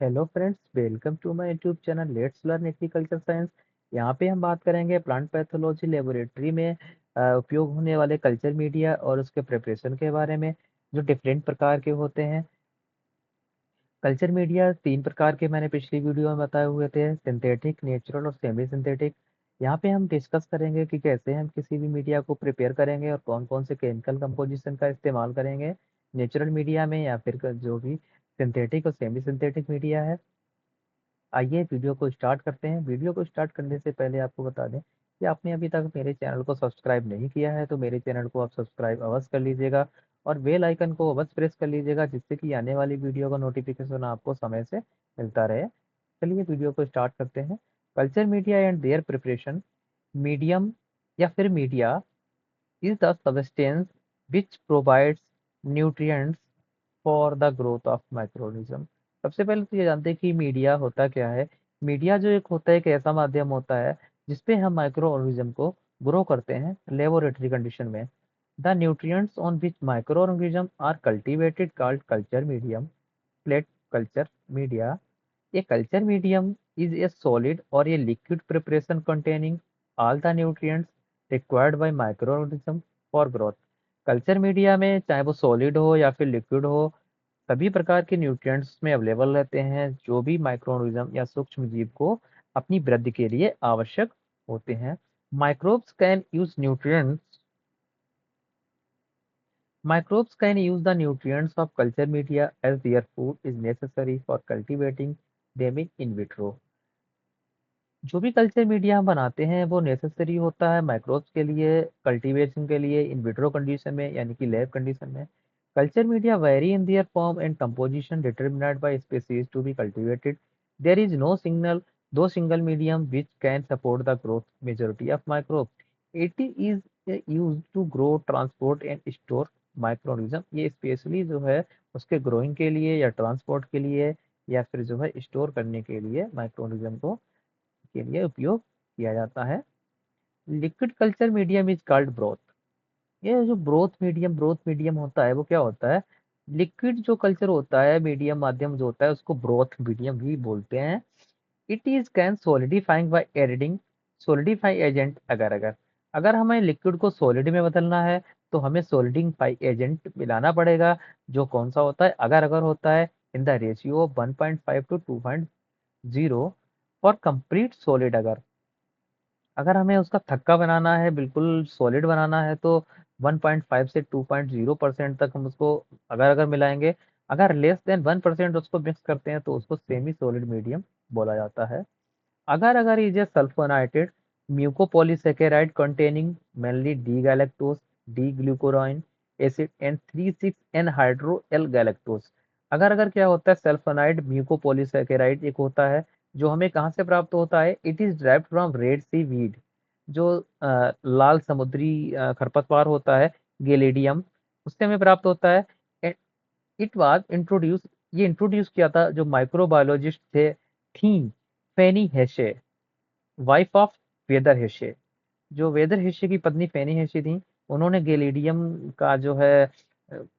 Hello friends, welcome to my YouTube channel let's learn agriculture science. यहाँ पे हम बात करेंगे प्लांट पैथोलॉजी लेबोरेटरी में उपयोग होने वाले कल्चर मीडिया और उसके प्रिपरेशन के बारे में, जो डिफरेंट प्रकार के होते हैं। कल्चर मीडिया तीन प्रकार के मैंने पिछली वीडियो में बताए हुए थे: सिंथेटिक, नेचुरल और सेमी सिंथेटिक। यहाँ पे हम डिस्कस करेंगे कि कैसे हम किसी भी मीडिया को प्रिपेयर करेंगे और कौन कौन से केमिकल कंपोजिशन का इस्तेमाल करेंगे नेचुरल मीडिया में या फिर जो भी सिंथेटिक और सेमी सिंथेटिक मीडिया है। आइए वीडियो को स्टार्ट करते हैं। वीडियो को स्टार्ट करने से पहले आपको बता दें कि आपने अभी तक मेरे चैनल को सब्सक्राइब नहीं किया है तो मेरे चैनल को आप सब्सक्राइब अवश्य कर लीजिएगा और बेल आइकन को अवश्य प्रेस कर लीजिएगा, जिससे कि आने वाली वीडियो का नोटिफिकेशन आपको समय से मिलता रहे। चलिए वीडियो को स्टार्ट करते हैं। Culture media and there preparation. Medium या फिर media is the substance which provides nutrients for the growth of microorganism। सबसे पहले तो ये जानते हैं कि मीडिया होता क्या है। मीडिया जो एक होता है, एक ऐसा माध्यम होता है जिसपे हम माइक्रो ऑर्गेनिज्म को ग्रो करते हैं लेबोरेटरी कंडीशन में। The nutrients on which micro organism are cultivated called culture medium. Plate culture media. A culture medium is a solid or a liquid preparation containing all the nutrients required by microorganism for growth। Culture media में चाहे वो solid हो या फिर liquid हो, सभी प्रकार के न्यूट्रिएंट्स में अवेलेबल रहते हैं जो भी माइक्रोऑर्गेनिज्म या सूक्ष्म जीव को अपनी वृद्धि के लिए आवश्यक होते हैं। Microbes can use nutrients Microbes can use the nutrients of culture media as their food is necessary for cultivating them in vitro। जो भी कल्चर मीडिया हम बनाते हैं वो नेसेसरी होता है माइक्रोब्स के लिए, कल्टीवेशन के लिए इन विट्रो कंडीशन में, यानी कि लैब कंडीशन में। Culture media vary in their form and composition determined by species to be cultivated. There is no signal though single medium which can support the growth majority of microbe. It is use to grow, transport and store microorganism. ये specially जो है उसके growing के लिए या transport के लिए या फिर जो है स्टोर करने के लिए माइक्रोऑर्गेनिज्म को के लिए उपयोग किया जाता है। Liquid culture medium is called broth. ये जो ब्रोथ मीडियम होता है वो क्या होता है? लिक्विड जो कल्चर होता है, मीडियम माध्यम जो होता है, उसको ब्रोथ मीडियम भी बोलते हैं। It is can solidifying by adding solidify agent. अगर अगर अगर हमें लिक्विड को सॉलिड में बदलना है तो हमें सॉलिडिफाई एजेंट मिलाना पड़ेगा, जो कौन सा होता है? अगर अगर होता है in the ratio of 1.5 to 2.0 for complete solid. अगर अगर हमें उसका थक्का बनाना है, बिल्कुल सॉलिड बनाना है, तो 1.5 से 2.0% तक हम उसको अगर अगर मिलाएंगे। अगर लेस देन 1% उसको मिक्स करते हैं तो उसको सेमी सॉलिड मीडियम बोला जाता है। Agar agar is a sulphonated mucopolysaccharide containing mainly D galactose, D glucurone acid and 3,6 N hydro L galactose। अगर क्या होता है? सल्फोनाइड म्यूकोपॉलीसेकेराइड एक होता है जो हमें कहाँ से प्राप्त होता है? It is derived from red seaweed, जो लाल समुद्री खरपतवार होता है, गेलेडियम, उससे हमें प्राप्त होता है। इट वाज इंट्रोड्यूस ये इंट्रोड्यूस किया था जो माइक्रोबायोलॉजिस्ट थे, थी फेनी हेशे, वाइफ ऑफ वेदर हेशे। जो वेदर हेशे की पत्नी फेनी हेशे थी, उन्होंने गैलेडियम का जो है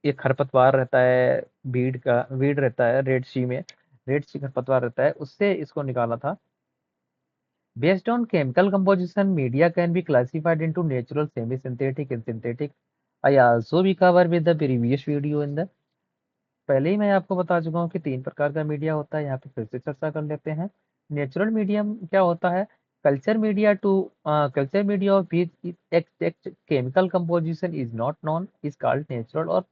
एक खरपतवार रहता है, वीड रहता है रेड सी में, रेड सी खरपतवार रहता है, उससे इसको निकाला था। Based on chemical composition media can be classified into natural, semi synthetic and synthetic. I also be cover with the previous video in the. पहले ही मैं आपको बता चुका हूँ कि तीन प्रकार का मीडिया होता है, यहाँ पे फिर से चर्चा कर लेते हैं। नेचुरल मीडियम क्या होता है? Culture media of which extract chemical composition is not non is called natural और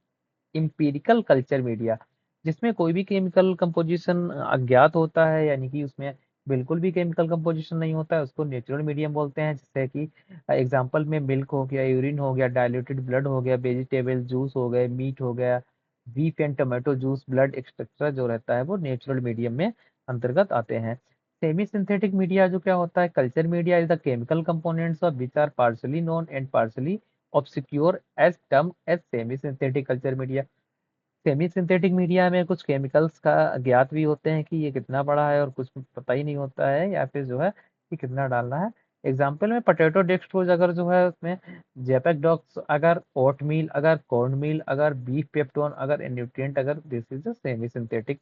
इम्पीरिकल कल्चर मीडिया। जिसमें कोई भी केमिकल कंपोजिशन अज्ञात होता है, यानी कि उसमें बिल्कुल भी केमिकल कंपोजिशन नहीं होता है, उसको नेचुरल मीडियम बोलते हैं। जैसे कि एग्जांपल में मिल्क हो गया, यूरिन हो गया, डाइल्यूटेड ब्लड हो गया, वेजिटेबल जूस हो गए, मीट हो गया, beef and tomato juice, blood extra जो रहता है वो नेचुरल मीडियम में अंतर्गत आते हैं। सेमी सिंथेटिक मीडिया जो क्या होता है? Culture media is the chemical components of which are partially known and partially obscure as term as semi synthetic culture media. Semi synthetic media में कुछ केमिकल्स का ज्ञात भी होते हैं कि ये कितना बड़ा है और कुछ पता ही नहीं होता है, या फिर जो है कि कितना डालना है। एग्जाम्पल में पोटैटो डेक्सट्रोज अगर जो है उसमें जेपेक्डॉक्स, अगर ओट मील, अगर कॉर्न मील, अगर बीफ पेप्टोन, अगर न्यूट्रिएंट, अगर this is a semi synthetic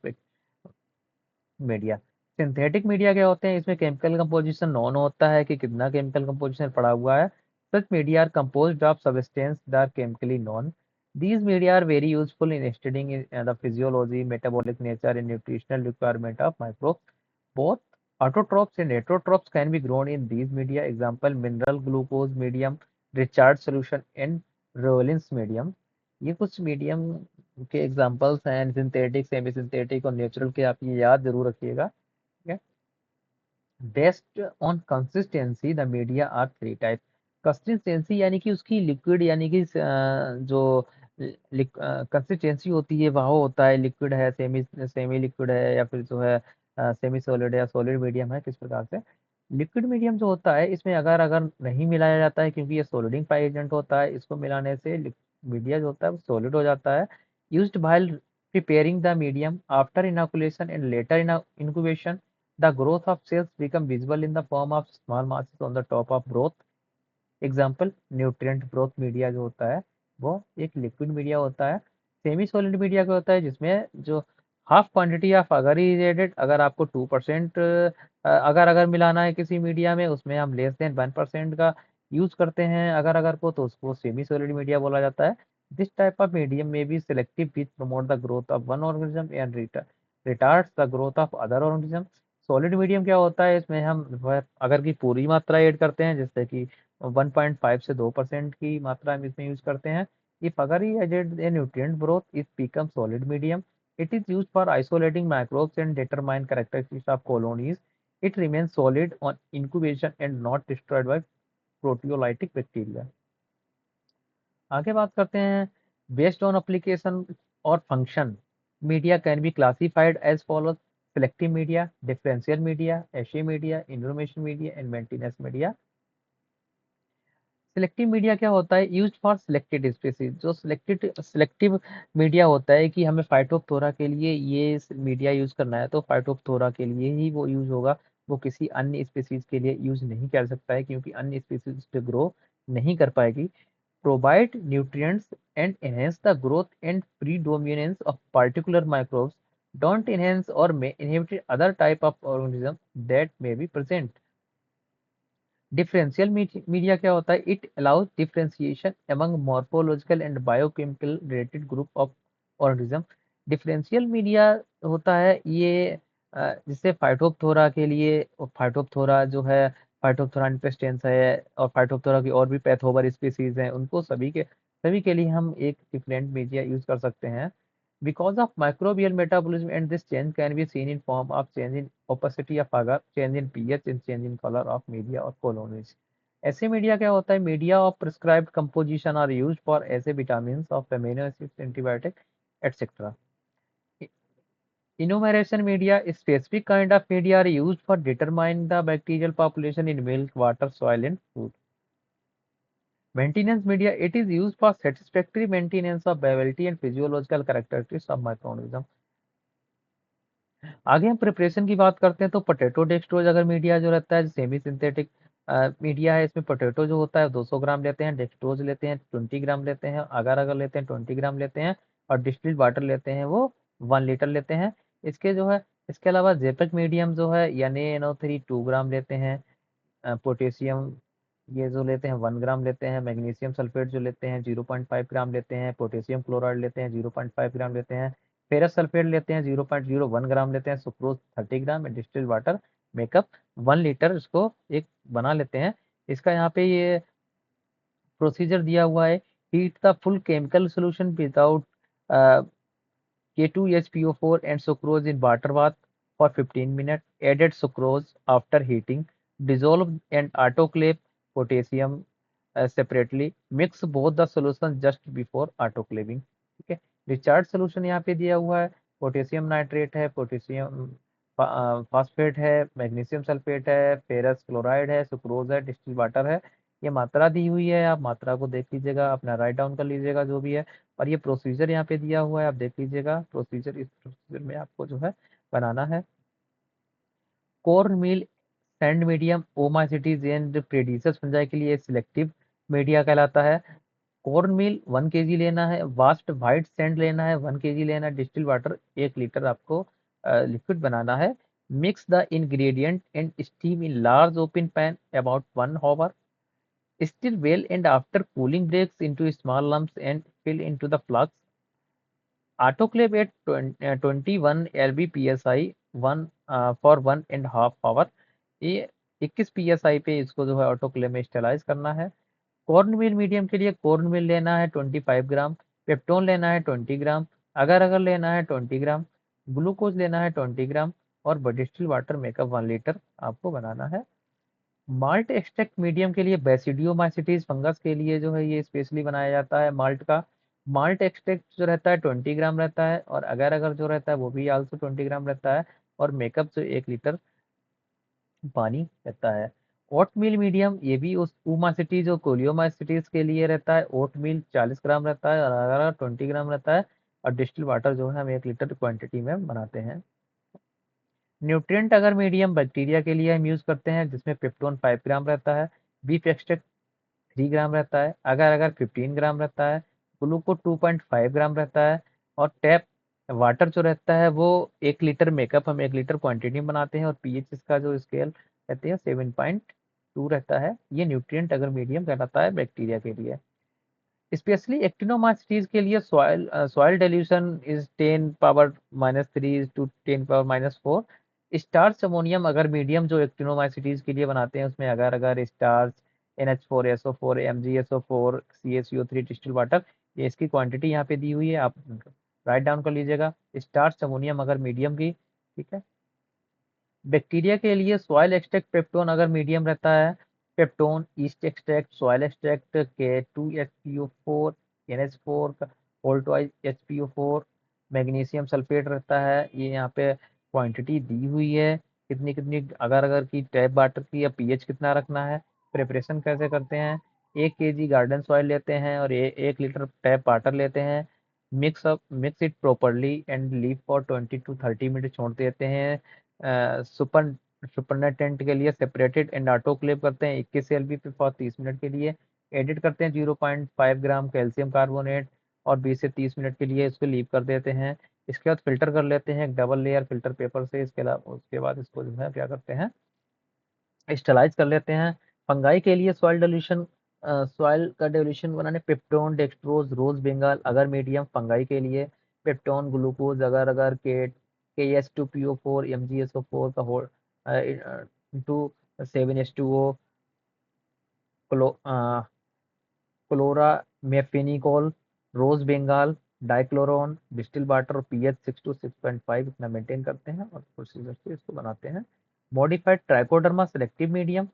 media. Synthetic media क्या होते हैं? इसमें केमिकल कंपोजिशन नॉन होता है कि कितना केमिकल कंपोजिशन पड़ा हुआ है। Such media are composed of substance that are chemically known. These media are very useful in studying the physiology, metabolic nature, and nutritional requirement of microbes. Both autotrophs and heterotrophs can be grown in these media. Example: mineral glucose medium, recharge solution, and Rowland's medium. ये कुछ medium के examples हैं, synthetic, semi synthetic और natural के, आप ये याद जरूर रखिएगा। ठीक है। Based on consistency the media are three type. Consistency यानी कि उसकी लिक्विड, यानी कि जो कंसिस्टेंसी होती है वह होता है लिक्विड है, सेमी सेमी लिक्विड है, या फिर जो है सेमी सॉलिड या सॉलिड मीडियम है, किस प्रकार से। लिक्विड मीडियम जो होता है इसमें अगर अगर नहीं मिलाया जाता है, क्योंकि ये सोलिडिफाई एजेंट होता है, इसको मिलाने से मीडिया जो होता है वो सॉलिड हो जाता है। Used while preparing the medium after inoculation and later incubation, the growth of cells become visible in the form of small masses on the top of broth. Example: nutrient broth media जो होता है वो एक liquid media होता है। Semi solid media क्या होता है? जिसमें जो हाफ क्वांटिटी ऑफ अगर इजेडेड, अगर आपको 2% अगर अगर मिलाना है किसी मीडिया में, उसमें हम लेस देन 1% का यूज करते हैं अगर अगर को, तो उसको सेमी सॉलिड मीडिया बोला जाता है। दिस टाइप ऑफ मीडियम में be selective which promote the growth of one organism and retards the growth of other organism. Solid medium क्या होता है? इसमें हम अगर की पूरी मात्रा ऐड करते हैं, जैसे कि 1.5 से 2% की मात्रा हम इसमें यूज करते हैं। If agar he added a nutrient broth it become solid medium. It is used for isolating microbes and determine characteristics of colonies. It remains solid on incubation and not destroyed by proteolytic bacteria। आगे बात करते हैं based on application और function. Media can be classified as follows: selective media, differential media, assay media, information media and maintenance media. Selective media क्या होता है? Used for selected species. जो selective media होता है कि हमें फाइटोप्थोरा के लिए ये मीडिया यूज करना है, तो फाइटोप्थोरा के लिए ही वो यूज होगा, वो किसी अन्य स्पीसीज के लिए यूज नहीं कर सकता है, क्योंकि अन्य स्पीसीज पे ग्रो नहीं कर पाएगी। Provide nutrients and enhance the growth and predominance of particular microbes, don't enhance or may inhibit other type of organism that may be present. Differential media क्या होता है? It allows differentiation among morphological and biochemical related group of organism. Differential media होता है ये जिससे Phytophthora के लिए, Phytophthora जो है, फाइटोप्थोरा इन्फेस्टेंस है, और फाइटोप्थोरा की और भी पैथोवर स्पीसीज हैं, उनको सभी के लिए हम एक डिफरेंट मीडिया यूज कर सकते हैं। Because of microbial metabolism, and this change can be seen in form of change in opacity of agar, change in pH, and change in color of media or colonies। Assay media क्या होता है? Media of prescribed composition are used for assay vitamin of amino acids, antibiotic etcetera. Enumeration media, specific kind of media are used for determining the bacterial population in milk, water, soil, and food। Maintenance media, it is used for satisfactory maintenance of viability and physiological characteristics of microorganism। आगे हम preparation की बात करते हैं, तो potato dextrose अगर media जो रहता है, सेमी सिंथेटिक मीडिया है, इसमें पोटैटो जो होता है 200 ग्राम लेते हैं, डेक्सट्रोज लेते हैं 20 ग्राम लेते हैं, अगर अगर लेते हैं 20 ग्राम लेते हैं, और डिस्टिल्ड वाटर लेते हैं वो 1 लीटर लेते हैं। इसके जो है, इसके अलावा जेपेक मीडियम जो है, यानी NO3 2 ग्राम लेते हैं। पोटेशियम ये जो लेते हैं 1 ग्राम लेते हैं। मैग्नीशियम सल्फेट जो लेते हैं 0.5 ग्राम लेते हैं। पोटेशियम क्लोराइड लेते हैं 0.5 ग्राम लेते हैं। फेरस सल्फेट लेते हैं 0.01 ग्राम लेते हैं। सुक्रोज 30 ग्राम, डिस्टिल्ड वाटर मेकअप 1 लीटर, इसको एक बना लेते हैं। इसका यहाँ पे ये प्रोसीजर दिया हुआ है: heat the full chemical solution without K2HPO4 and sucrose in water bath for 15 minutes. Added sucrose after heating. Dissolve and autoclave potassium separately. Mix both the solution just before autoclaving। ठीक है। Discharge solution यहाँ पे दिया हुआ है: potassium nitrate है, potassium phosphate है, magnesium sulphate है, फेरस क्लोराइड है, सुक्रोज है, डिस्टिल वाटर है। ये मात्रा दी हुई है, आप मात्रा को देख लीजिएगा, अपना राइट डाउन कर लीजिएगा जो भी है। और ये प्रोसीजर यहाँ पे दिया हुआ है, आप देख लीजिएगा प्रोसीजर। इस प्रोसीजर में आपको जो है बनाना है। Corn meal sand medium oomycetes and predacious fungi के लिए सिलेक्टिव मीडिया कहलाता है। कोर्न मील 1 kg लेना है। वास्ट व्हाइट सैंड लेना है 1 kg लेना है। डिस्टिल वाटर 1 लीटर आपको लिक्विड बनाना है। Mix the ingredient and steam in large open pan about 1 hour. Stir well and after cooling breaks into small lumps and fill into the flux. Autoclave at 21 lb psi for 1.5 hour. ये 21 psi पे इसको जो है autoclave में sterilise करना है। Corn मिल medium के लिए कॉर्न मिल लेना है 25 ग्राम, पेप्टोन लेना है 20 ग्राम, अगर अगर लेना है 20 ग्राम, ग्लूकोज लेना है 20 ग्राम और डिस्टिल वाटर मेकअप 1 लीटर आपको बनाना है। माल्ट एक्सट्रैक्ट मीडियम के लिए बैसिडियोमाइसिटीज फंगस के लिए जो है ये स्पेशली बनाया जाता है माल्ट का। माल्ट एक्सट्रैक्ट जो रहता है 20 ग्राम रहता है और अगर अगर जो रहता है वो भी आल्सो 20 ग्राम रहता है और मेकअप जो 1 लीटर पानी रहता है। ओट मिल मीडियम ये भी उस ऊमासिटीज और कोलियोमाइसिटीज के लिए रहता है। ओट मिल 40 ग्राम रहता है और अगर 20 ग्राम रहता है और डिस्टिल वाटर जो है हम 1 लीटर क्वांटिटी में बनाते हैं। न्यूट्रिएंट अगर मीडियम बैक्टीरिया के लिए हम यूज करते हैं जिसमें पेप्टोन 5 ग्राम रहता है, बीफ एक्सट्रैक्ट 3 ग्राम रहता है, अगर अगर 15 ग्राम रहता है, ग्लूको 2.5 ग्राम रहता है और टैप वाटर जो रहता है वो 1 लीटर मेकअप हम 1 लीटर क्वांटिटी में बनाते हैं और पीएच इसका जो स्केल कहते हैं 7.2 रहता है। ये न्यूट्रिएंट अगर मीडियम कहलाता है बैक्टीरिया के लिए। स्पेशली एक्टिनोमाइसीटीज के लिए soil dilution is 10⁻³ to 10⁻⁴। Starch ammonium agar medium जो एक्टिनोमाइसीटीज के लिए बनाते हैं उसमें अगर अगर starch NH4SO4 MgSO4 CaCO3 distil water ये इसकी क्वांटिटी यहाँ पे दी हुई है, आप राइट डाउन कर लीजिएगा। स्टार्च अमोनियम अगर मीडियम की, ठीक है। बैक्टीरिया के लिए सॉइल एक्सट्रैक्ट पेप्टोन अगर मीडियम रहता है, peptone east extract soil extract K2HPO4 NH4 होल्टवाइज HPO4 magnesium sulphate रहता है। ये यहाँ पे क्वांटिटी दी हुई है कितनी कितनी अगर अगर की टैप वाटर की या पीएच कितना रखना है। प्रिपरेशन कैसे करते हैं, 1 kg गार्डन सॉइल लेते हैं और 1 लीटर टैप वाटर लेते हैं। Mix it properly and leave for 20 to 30 minute छोड़ देते हैं। सुपरनेटेंट के लिए सेपरेटेड एंड ऑटोक्लेव करते हैं 21 LB पे फॉर 30 मिनट के लिए। एडिट करते हैं 0.5 ग्राम कैल्शियम कार्बोनेट और 20 से 30 मिनट के लिए इसको लीव कर देते हैं। इसके बाद फिल्टर कर लेते हैं एक डबल लेयर फिल्टर पेपर से। इसके अलावा उसके बाद इसको जो है क्या करते हैं, स्टलाइज कर लेते हैं। फंगाई के लिए सॉइल का डिल्यूशन बनाने पेप्टोन डेक्सट्रोज रोज बेंगाल अगर मीडियम। फंगाई के लिए पेप्टोन ग्लूकोज अगर अगर KS2PO4 MgSO4 का होल टू 7H2O chloramphenicol rose Bengal dichloran distil water और पीएच 6 to 6.5 इतना मेंटेन करते हैं और प्रोसीजर से इसको बनाते हैं। मॉडिफाइड ट्राइकोडर्मा सेलेक्टिव मीडियम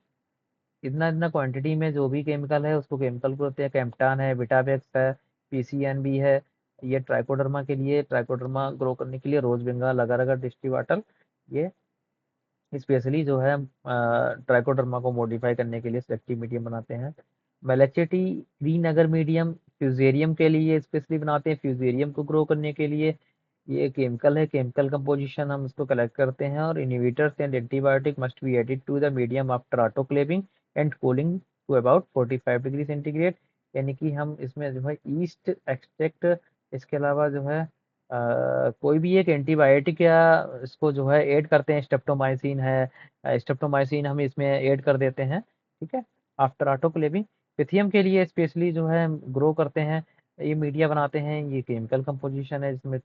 इतना इतना क्वांटिटी में जो भी केमिकल है उसको केमिकल को होते हैं, कैम्पटान है, विटावेक्स है, PCN भी है। ये ट्राइकोडर्मा के लिए ट्राइकोडर्मा ग्रो करने के लिए रोज बेंगाल अगर अगर डिस्टी वाटर ये स्पेशली जो है ट्राइकोडर्मा को मॉडिफाई करने के लिए सेलेक्टिव मीडियम बनाते हैं। मेलेचिटी ग्रीन अगर मीडियम फ्यूजेरियम के लिए स्पेशली बनाते हैं, फ्यूजेरियम को ग्रो करने के लिए। ये केमिकल है, केमिकल कंपोजिशन हम इसको कलेक्ट करते हैं और inhibitors and antibiotic must be added to the medium after autoclaving and cooling to about 45 degree centigrade. यानी कि हम इसमें जो है ईस्ट एक्सट्रैक्ट, इसके अलावा जो है कोई भी एक एंटीबायोटिक या इसको जो है ऐड करते हैं, स्टेप्टोमाइसिन है, स्टेप्टोमाइसिन हम इसमें ऐड कर देते हैं, ठीक है, आफ्टर ऑटोक्लेविंग। पिथियम के लिए स्पेशली जो है ग्रो करते हैं, ये मीडिया बनाते हैं। ये केमिकल कंपोजिशन है जिसमें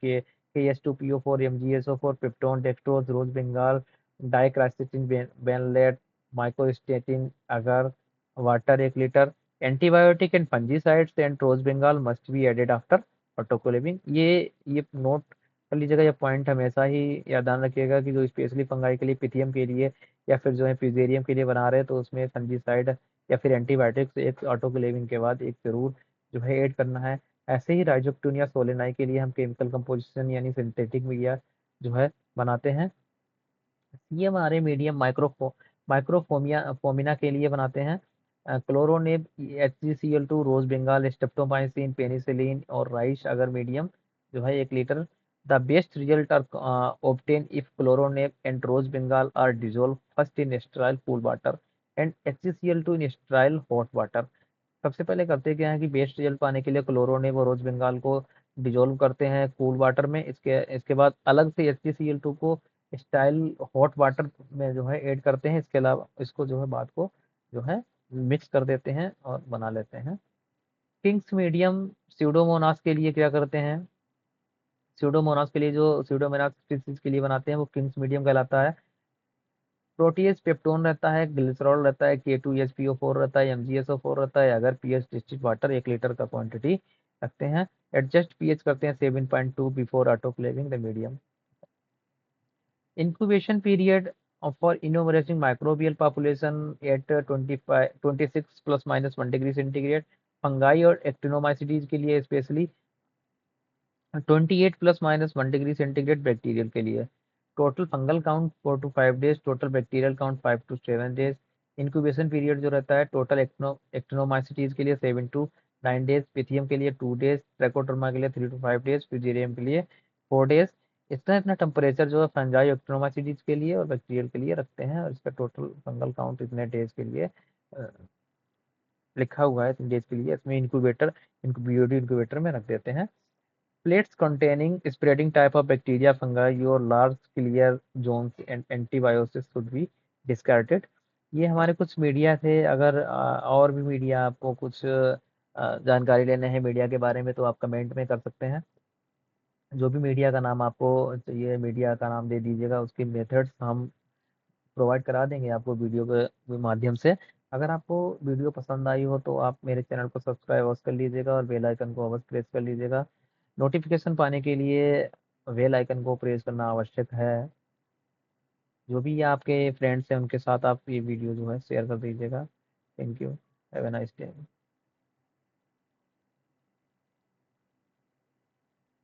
KS2PO4 MgSO4 peptone dextrose rose bengal dicrysticin benlate mycostatin agar water 1 litre. Antibiotic and fungicides and rose bengal must be added after autoclaving. ये नोट कर लीजिएगा, ये पॉइंट हमेशा ही याद ध्यान रखिएगा कि जो स्पेशली फंगाई के लिए पिथियम के लिए या फिर जो है फ्यूजेरियम के लिए बना रहे हैं तो उसमें फंजीसाइड या फिर एंटीबायोटिक्स एक ऑटोक्लेविंग के बाद एक जरूर जो है ऐड करना है। ऐसे ही राइजोक्टोनिया सोलेनाई के लिए हम केमिकल कंपोजिशन यानी सिंथेटिक मीडिया जो है बनाते हैं। ये हमारे मीडियम माइक्रोफोमिया फोमिना के लिए बनाते हैं। Chloroneb HgCl2 rose Bengal streptomycin penicillin और राइस अगर मीडियम जो है 1 litre. The best result are obtained if chloroneb and rose Bengal are dissolved first in sterile cool water and HgCl2 in sterile hot water। सबसे पहले करते क्या है कि best result पाने के लिए क्लोरोनेब और रोज बेंगाल को डिजोल्व करते हैं कूल वाटर में। इसके इसके बाद अलग से HgCl2 को स्टाइल हॉट वाटर में जो है ऐड करते हैं। इसके अलावा इसको जो है बात को जो है मिक्स कर देते हैं और बना लेते हैं। किंग्स मीडियम स्यूडोमोनास के लिए क्या करते हैं? स्यूडोमोनास के लिए जो स्यूडोमोनास किस चीज के लिए बनाते हैं वो किंग्स मीडियम कहलाता है। प्रोटीएस पेप्टोन रहता है, ग्लिसरॉल रहता है, K2SPO4 रहता है, MgSO4 रहता है। अगर पीएच डिस्टिल्ड वाटर 1 लीटर का क्वांटिटी रखते हैं, एडजस्ट पीएच करते हैं 7.2 before autoclaving the medium. incubation period for enumerating microbial population at 25 26 plus minus 1 degree centigrade. Fungi और एक्टिनोमाइसिटीज के लिए specially 28 plus minus 1 degree centigrade bacterial के लिए। Total fungal count 4 to 5 days, total bacterial count 5 to 7 days. Incubation period जो रहता है total actinomycetes के लिए 7 to 9 डेज, पिथियम के लिए 2 डेज, ट्रैकोडर्मा के लिए 3 to 5 डेज, फ्यूजेरियम के लिए 4 डेज। इतना इतना टेम्परेचर जो है फंजाई एक्टिनोमाइसिटीज के लिए और बैक्टीरियल के लिए रखते हैं, और इसका टोटल फंगल काउंट इतने डेज के लिए लिखा हुआ है, इतने डेज के लिए। इसमें इंक्यूबेटर इंक्यूबेटर में रख देते हैं। Plates containing spreading type of bacteria, fungi or large clear zones and antibiotics should be discarded। ये हमारे कुछ मीडिया थे। अगर और भी मीडिया आपको कुछ जानकारी लेने हैं मीडिया के बारे में तो आप कमेंट में कर सकते हैं। जो भी मीडिया का नाम आपको चाहिए मीडिया का नाम दे दीजिएगा, उसके मेथड्स हम प्रोवाइड करा देंगे आपको वीडियो के माध्यम से। अगर आपको वीडियो पसंद आई हो तो आप मेरे चैनल को सब्सक्राइब अवश्य कर लीजिएगा और बेल आइकन को अवश्य प्रेस कर लीजिएगा। नोटिफिकेशन पाने के लिए बेल आइकन को प्रेस करना आवश्यक है। जो भी आपके फ्रेंड्स हैं उनके साथ आप ये वीडियो जो है शेयर कर दीजिएगा। Thank you. Have a nice day.